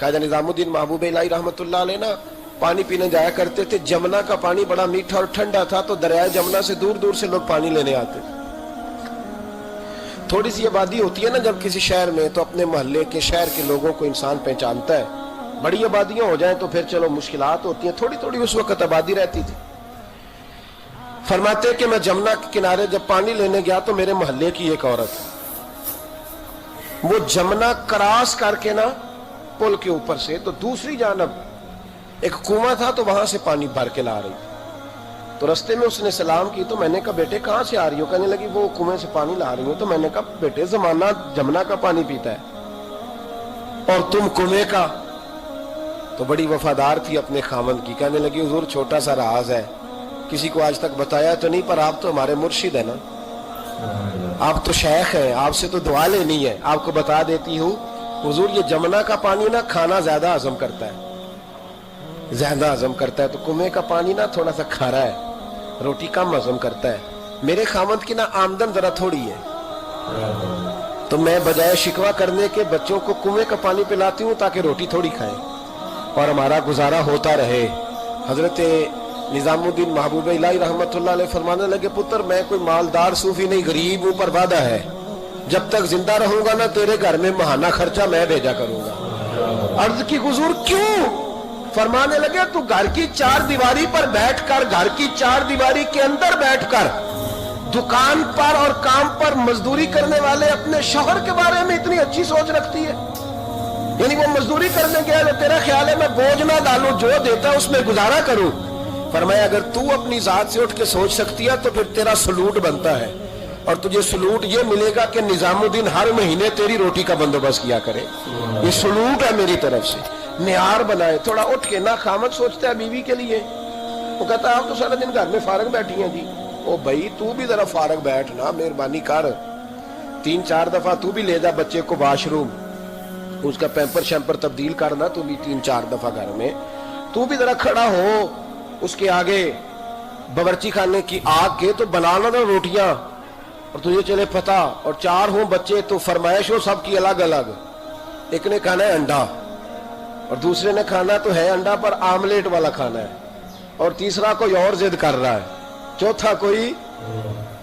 ख्वाजा निजामुद्दीन महबूब इलाही रहमतुल्लाह अलैह ना पानी पीने जाया करते थे। जमुना का पानी बड़ा मीठा और ठंडा था, तो दरिया जमुना से दूर दूर से लोग पानी लेने आते थे। थोड़ी सी आबादी होती है ना जब किसी शहर में, तो अपने मोहल्ले के शहर के लोगों को इंसान पहचानता है। बड़ी आबादियां हो जाएं तो फिर चलो मुश्किलात होती हैं, थोड़ी थोड़ी उस वक्त आबादी रहती थी। फरमाते कि मैं जमुना के किनारे जब पानी लेने गया तो मेरे मोहल्ले की एक औरत, वो जमुना क्रॉस करके ना पुल के ऊपर से तो दूसरी जानब एक कुआं था, तो वहां से पानी भर के ला रही थी। तो रास्ते में उसने सलाम की, तो मैंने कहा बेटे कहां से आ रही हो? कहने लगी वो कुएं से पानी ला रही हो। तो मैंने कहा बेटे जमाना जमुना का पानी पीता है और तुम कुएं का। तो बड़ी वफादार थी अपने खामन की, कहने लगी हुजूर छोटा सा राज है, किसी को आज तक बताया तो नहीं, पर आप तो हमारे मुर्शिद है ना, आप तो शेख हैं, आपसे तो दुआ लेनी है, आपको बता देती हूँ हुजूर ये जमुना का पानी ना खाना ज्यादा हजम करता है, ज्यादा हजम करता है। तो कुएं का पानी ना थोड़ा सा खारा है, रोटी कम हजम करता है। मेरे खामद की ना आमदन जरा थोड़ी है, तो मैं बजाय शिकवा करने के बच्चों को कुएं का पानी पिलाती हूँ ताकि रोटी थोड़ी खाएं और हमारा गुजारा होता रहे। हजरत निजामुद्दीन महबूब इलाही रहमतुल्लाह अलैह फरमाने लगे पुत्र मैं कोई मालदार सूफी नहीं, गरीब ऊपर वादा है, जब तक जिंदा रहूंगा ना तेरे घर में महाना खर्चा मैं भेजा करूंगा। अर्ज की हुजूर क्यों? फरमाने लगे तू घर की चार दीवारी पर बैठकर, घर की चार दीवारी के अंदर बैठकर दुकान पर और काम पर मजदूरी करने वाले अपने शौहर के बारे में इतनी अच्छी सोच रखती है। यानी वो मजदूरी करने गया तो तेरा ख्याल है मैं बोझ ना डालूं, जो देता है उसमें गुजारा करूं। फरमाया अगर तू अपनी जात से उठ के सोच सकती है तो फिर तेरा सलूट बनता है, और तुझे सलूट ये मिलेगा कि निजामुद्दीन हर महीने तेरी रोटी का बंदोबस्त किया करे। ये सलूट है मेरी तरफ से, निहार बनाए। थोड़ा उठ के ना खामद सोचता है बीवी के लिए, वो कहता है आप तो सारा दिन घर में फारग बैठी हैं जी। ओ भाई तू भी जरा फारग बैठ ना, मेहरबानी कर, 3-4 दफा तू भी ले जा बच्चे को वॉशरूम, उसका पैम्पर शैम्पर तब्दील करना तू भी 3-4 दफा घर में, तू भी जरा खड़ा हो उसके आगे बावर्ची खाने की आग के, तो बनाना ना रोटियां, और तुझे चले पता, और 4 हो बच्चे तो फरमाइश हो सबकी अलग अलग, एक ने खाना है अंडा और दूसरे ने खाना तो है अंडा पर आमलेट वाला खाना है, और तीसरा कोई और जिद कर रहा है, चौथा कोई।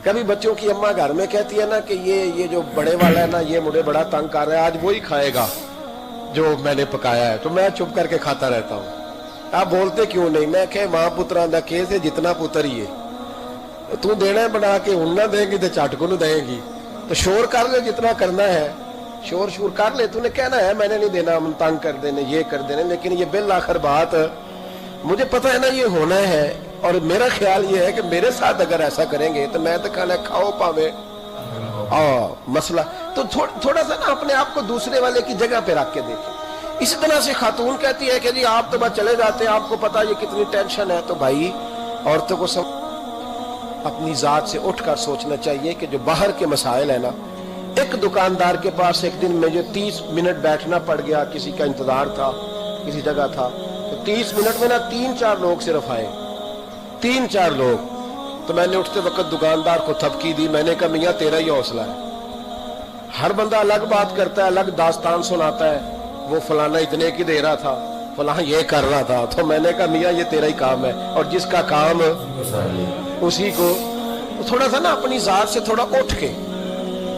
कभी बच्चों की अम्मा घर में कहती है ना कि ये जो बड़े वाला है ना ये मुझे बड़ा तंग कर रहा है, आज वही खाएगा जो मैंने पकाया है, तो मैं चुप करके खाता रहता हूँ। आप बोलते क्यों नहीं? मैं कहे मां पुत्रा दा केस है, जितना पुत्र ही है, तू देना बना के हूं ना देगी तो चट को देगी, तो शोर कर ले जितना करना है, शोर शोर कर ले, तूने कहना है मैंने नहीं देना, हम तंग कर देने ये कर देने, लेकिन ये बिल आखिर बात मुझे पता है ना ये होना है, और मेरा ख्याल ये है कि मेरे साथ अगर ऐसा करेंगे तो मैं तो खाना खाओ पावे मसला। तो थोड़ा सा ना अपने आप को दूसरे वाले की जगह पे रख के देखें। इसी तरह से खातून कहती है कि जी आप तो बस चले जाते हैं, आपको पता ये कितनी टेंशन है, तो भाई औरतों को अपनी जात से उठकर सोचना चाहिए कि जो बाहर के मसाइल है ना, एक दुकानदार के पास एक दिन मुझे 30 मिनट बैठना पड़ गया, किसी का इंतजार था, किसी जगह था, तो 30 मिनट में ना 3-4 लोग सिर्फ आए, 3-4 लोग। तो मैंने उठते वक्त दुकानदार को थपकी दी, मैंने कहा मियां तेरा ही हौसला है, हर बंदा अलग बात करता है, अलग दास्तान सुनाता है, वो फलाना इतने की दे रहा था, फलाना ये कर रहा था, तो मैंने कहा मियां ये तेरा ही काम है, और जिसका काम उसी को। तो थोड़ा सा ना अपनी जात से थोड़ा उठ के,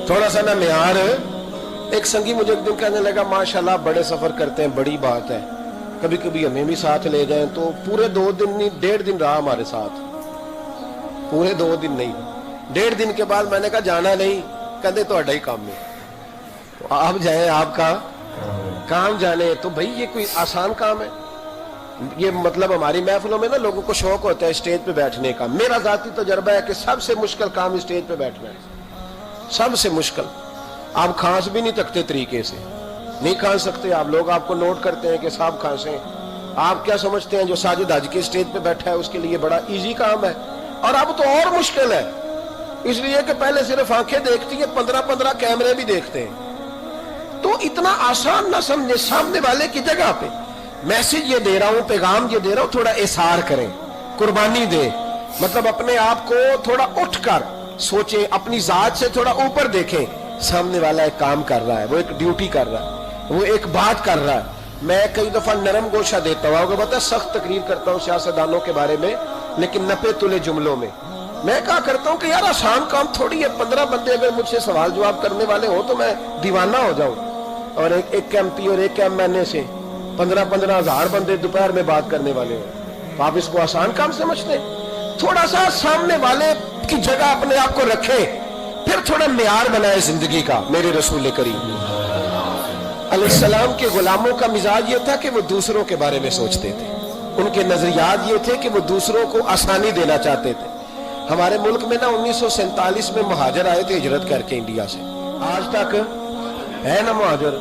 थोड़ा सा ना मियार। एक संगी मुझे एक दिन कहने लगा माशाल्लाह बड़े सफर करते हैं, बड़ी बात है, कभी कभी हमें भी साथ ले जाएं। तो पूरे 2 दिन नहीं 1.5 दिन रहा हमारे साथ, पूरे 2 दिन नहीं, 1.5 दिन के बाद मैंने कहा जाना नहीं, कहते तो अड्डा ही काम में, तो आप जाए आपका काम जाने। तो भाई ये कोई आसान काम है? ये मतलब हमारी महफिलों में ना लोगों को शौक होता है स्टेज पे बैठने का। मेरा जाती तजर्बा है कि सबसे मुश्किल काम स्टेज पे बैठना है, सबसे मुश्किल। आप खांस भी नहीं सकते तरीके से, नहीं खांस सकते आप, लोग आपको नोट करते हैं कि साहब खांसे। आप क्या समझते हैं जो साजिद हज के स्टेज पे बैठा है उसके लिए बड़ा इजी काम है? और अब तो और मुश्किल है, इसलिए कि पहले सिर्फ आंखें देखती है, 15-15 कैमरे भी देखते हैं। तो इतना आसान ना समझे, सामने वाले की जगह पे मैसेज ये दे रहा हूं, पैगाम ये दे रहा हूं, थोड़ा इसार करें, कुर्बानी दे, मतलब अपने आप को थोड़ा उठकर सोचे, अपनी जात से थोड़ा ऊपर देखें। सामने वाला एक काम कर रहा है, वो एक ड्यूटी कर रहा है, वो एक बात कर रहा है, میں کئی دفعہ نرم گوشہ دیتا ہوں، آپ کو پتا سخت تقریر کرتا ہوں سیاستدانوں کے بارے میں، لیکن نپے تلے جملوں میں میں کہا کرتا ہوں کہ یار آسان کام تھوڑی ہے، 15 بندے اگر مجھ سے سوال جواب کرنے والے ہوں تو میں دیوانہ ہو جاؤں، اور ایک ایم پی اور ایک ایم این اے سے 15 ہزار بندے دوپہر میں بات کرنے والے ہوں، تو آپ اس کو آسان کام سمجھتے ہیں؟ تھوڑا سا سامنے والے کی جگہ اپنے آپ کو رکھے، پھر تھوڑا معیار بنائے زندگی کا۔ میرے رسول کریم علیہ السلام کے غلاموں کا مزاج یہ تھا کہ وہ دوسروں کے بارے میں سوچتے تھے، ان کے نظریات یہ تھے کہ وہ دوسروں کو آسانی دینا چاہتے تھے۔ ہمارے ملک میں نا 1947 میں مہاجر آئے تھے ہجرت کر کے انڈیا سے، آج تک ہے نا مہاجر،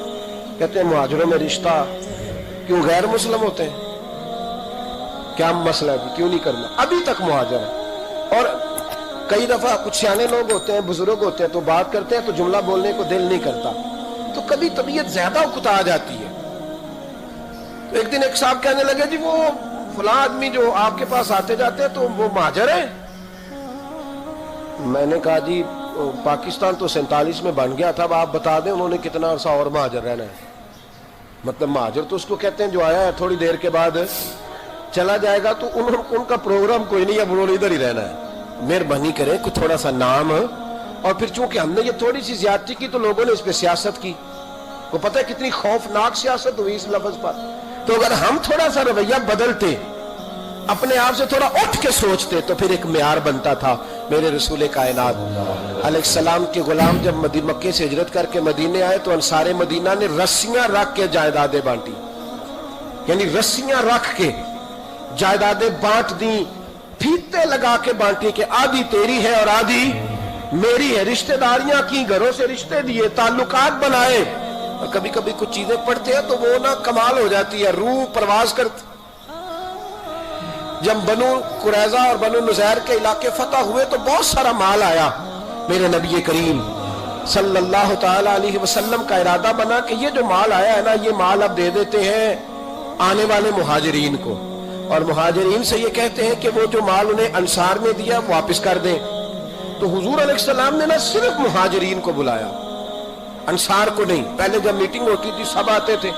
کہتے ہیں مہاجروں میں رشتہ کیوں غیر مسلم ہوتے ہیں؟ کیا مسئلہ ہے، کیوں نہیں کرنا؟ ابھی تک مہاجر ہے۔ اور کئی دفعہ کچھ سیانے لوگ ہوتے ہیں، بزرگ ہوتے ہیں، تو بات کرتے ہیں تو جملہ بولنے کو دل نہیں کرتا، تو کبھی طبیعت زیادہ اکتا آ جاتی ہے۔ تو ایک دن ایک صاحب کہنے لگے جی وہ فلاں آدمی جو آپ کے پاس آتے جاتے ہیں تو وہ مہاجر ہے؟ میں نے کہا جی پاکستان تو 47 میں بن گیا تھا، اب آپ بتا دیں انہوں نے کتنا عرصہ اور مہاجر رہنا ہے؟ مطلب مہاجر تو اس کو کہتے ہیں جو آیا ہے تھوڑی دیر کے بعد چلا جائے گا، تو ان کا پروگرام کوئی نہیں، اب انہوں نے ادھر ہی رہنا ہے۔ مہربانی کریں کوئی تھوڑا سا نام، اور پھر چونکہ ہم نے یہ تھوڑی سی زیادتی کی تو لوگوں نے اس پہ سیاست کی، کو پتہ ہے کتنی خوفناک سیاست ہوئی اس لفظ پر۔ تو اگر ہم تھوڑا سا رویہ بدلتے، اپنے آپ سے تھوڑا اٹھ کے سوچتے، تو پھر ایک معیار بنتا تھا۔ میرے رسول کائنات علیہ السلام کے غلام جب مکے سے ہجرت کر کے مدینے آئے تو انصار مدینہ نے رسیاں رکھ کے جائیدادیں بانٹی، یعنی رسیاں رکھ کے جائیدادیں بانٹ دیں، پھیتے لگا کے بانٹی کہ آدھی تیری ہے اور آدھی میری ہے، رشتہ داریاں کی، گھروں سے رشتے دیے، تعلقات بنائے۔ اور کبھی کبھی کچھ چیزیں پڑھتے ہیں تو وہ نا کمال ہو جاتی ہے، روح پرواز کرتی۔ جب بنو قریظہ اور بنو نذیر کے علاقے فتح ہوئے تو بہت سارا مال آیا، میرے نبی کریم صلی اللہ تعالی علیہ وسلم کا ارادہ بنا کہ یہ جو مال آیا ہے نا، یہ مال اب دے دیتے ہیں آنے والے مہاجرین کو، اور مہاجرین سے یہ کہتے ہیں کہ وہ جو مال انہیں انصار نے دیا واپس کر دیں۔ تو حضور علیہ السلام نے نا صرف مہاجرین کو بلایا، انصار کو نہیں۔ پہلے جب میٹنگ ہوتی تھی سب آتے تھے،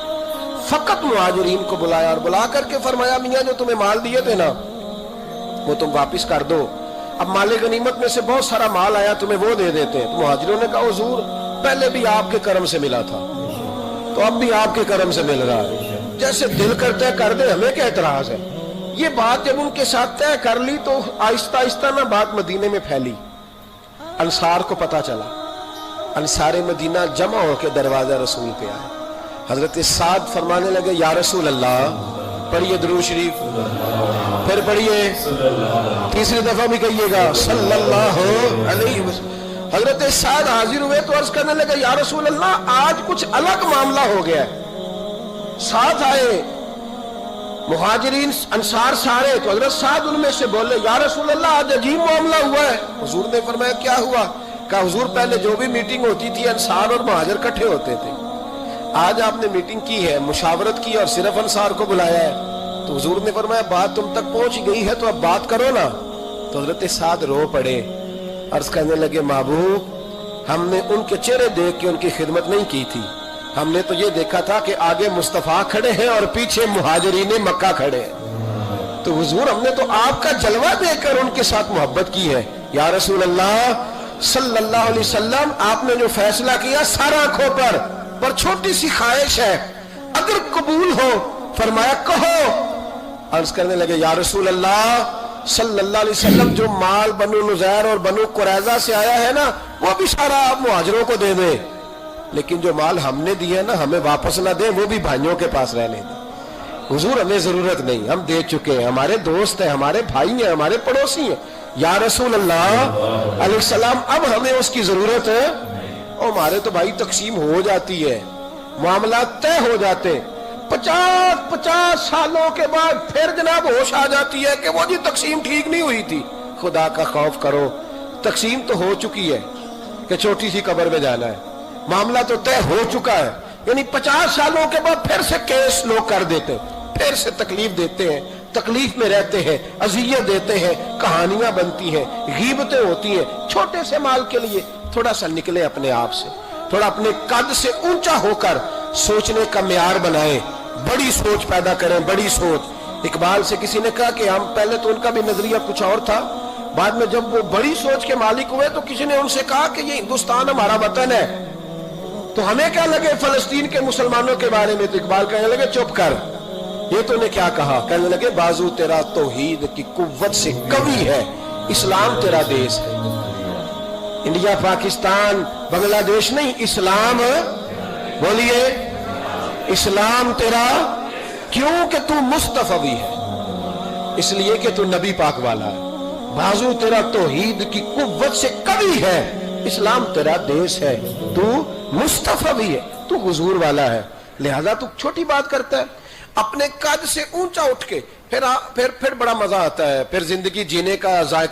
فقط مہاجرین کو بلایا، اور بلا کر کے فرمایا میاں جو تمہیں مال دیے تھے نا وہ تم واپس کر دو، اب مال غنیمت میں سے بہت سارا مال آیا تمہیں وہ دے دیتے ہیں۔ تو مہاجروں نے کہا حضور پہلے بھی آپ کے کرم سے ملا تھا تو اب بھی آپ کے کرم سے مل رہا ہے، جیسے دل کرتا ہے کر دے، ہمیں کیا اعتراض ہے؟ یہ بات جب ان کے ساتھ طے کر لی تو آہستہ آہستہ نا بات مدینے میں پھیلی، انصار کو پتا چلا، انصار مدینہ جمع ہو کے دروازہ رسول پہ آئے۔ حضرت سعد فرمانے لگے یا رسول اللہ، پڑھیے درود شریف، پھر پڑھیے، تیسری دفعہ بھی کہیے گا صلی اللہ علیہ وسلم۔ حضرت سعد حاضر ہوئے تو عرض کرنے لگے یا رسول اللہ آج کچھ الگ معاملہ ہو گیا ہے۔ ساتھ آئے مہاجرین انصار سارے، تو حضرت سعد ان میں سے بولے یا رسول اللہ آج عجیب معاملہ ہوا ہے۔ حضور نے فرمایا کیا ہوا؟ کہا حضور پہلے جو بھی میٹنگ ہوتی تھی انصار اور مہاجر کٹھے ہوتے تھے، آج آپ نے میٹنگ کی ہے، مشاورت کی اور صرف انصار کو بلایا ہے۔ تو حضور نے فرمایا بات تم تک پہنچ گئی ہے تو اب بات کرو نا۔ تو حضرت سعد رو پڑے، عرض کرنے لگے محبوب ہم نے ان کے چہرے دیکھ کے ان کی خدمت نہیں کی تھی، ہم نے تو یہ دیکھا تھا کہ آگے مصطفیٰ کھڑے ہیں اور پیچھے مہاجرین مکہ کھڑے ہیں، تو حضور ہم نے تو آپ کا جلوہ دیکھ کر ان کے ساتھ محبت کی ہے۔ یا رسول اللہ صلی اللہ علیہ وسلم آپ نے جو فیصلہ کیا سارا آنکھوں پر چھوٹی سی خواہش ہے، اگر قبول ہو فرمایا کہو۔ عرض کرنے لگے یا رسول اللہ صلی اللہ علیہ وسلم جو مال بنو نذیر اور بنو قریظہ سے آیا ہے نا وہ بھی سارا آپ مہاجروں کو دے دیں، لیکن جو مال ہم نے دیا نا ہمیں واپس نہ دیں، وہ بھی بھائیوں کے پاس رہنے دیں۔ حضور ہمیں ضرورت نہیں، ہم دے چکے ہیں، ہمارے دوست ہیں، ہمارے بھائی ہیں، ہمارے پڑوسی ہیں۔ یا رسول اللہ علیہ السلام اب ہمیں اس کی ضرورت ہے، اور ہمارے تو بھائی تقسیم ہو جاتی ہے، معاملات طے ہو جاتے، 50 سالوں کے بعد پھر جناب ہوش آ جاتی ہے کہ وہ جی تقسیم ٹھیک نہیں ہوئی تھی۔ خدا کا خوف کرو، تقسیم تو ہو چکی ہے کہ چھوٹی سی قبر میں جانا ہے، معاملہ تو طے ہو چکا ہے، یعنی 50 سالوں کے بعد پھر سے کیس لوگ کر دیتے، پھر سے تکلیف دیتے ہیں، تکلیف میں رہتے ہیں، اذیت دیتے ہیں، کہانیاں بنتی ہیں، غیبتیں ہوتی ہیں۔ چھوٹے سے مال کے لیے تھوڑا سا نکلے اپنے آپ سے، تھوڑا اپنے قد سے اونچا ہو کر سوچنے کا معیار بنائیں बड़ी सोच पैदा करें, बड़ी सोच। इकबाल से किसी ने कहा कि हम, पहले तो उनका भी नजरिया कुछ और था, बाद में जब वो बड़ी सोच के मालिक हुए तो किसी ने उनसे कहा कि ये हिंदुस्तान हमारा वतन है, तो हमें क्या लगे फलस्तीन के मुसलमानों के बारे में। तो इकबाल कहने लगे चुप कर, ये तूने क्या कहा। कहने लगे बाजू तेरा तौहीद की कुव्वत से कवी है, इस्लाम तेरा देश है। इंडिया पाकिस्तान बांग्लादेश नहीं, इस्लाम, बोलिए इस्लाम तेरा। क्यों कि तू मुस्तफवी है, इसलिए कि तू नबी पाक वाला है। बाजू तेरा तौहीद की कुव्वत से कवी है, इस्लाम तेरा देश है। तू मुस्तफवी है, तू हुजूर वाला है, लिहाजा तू छोटी बात करता है। अपने कद से ऊंचा उठ के फिर बड़ा मजा आता है, फिर जिंदगी जीने का जायका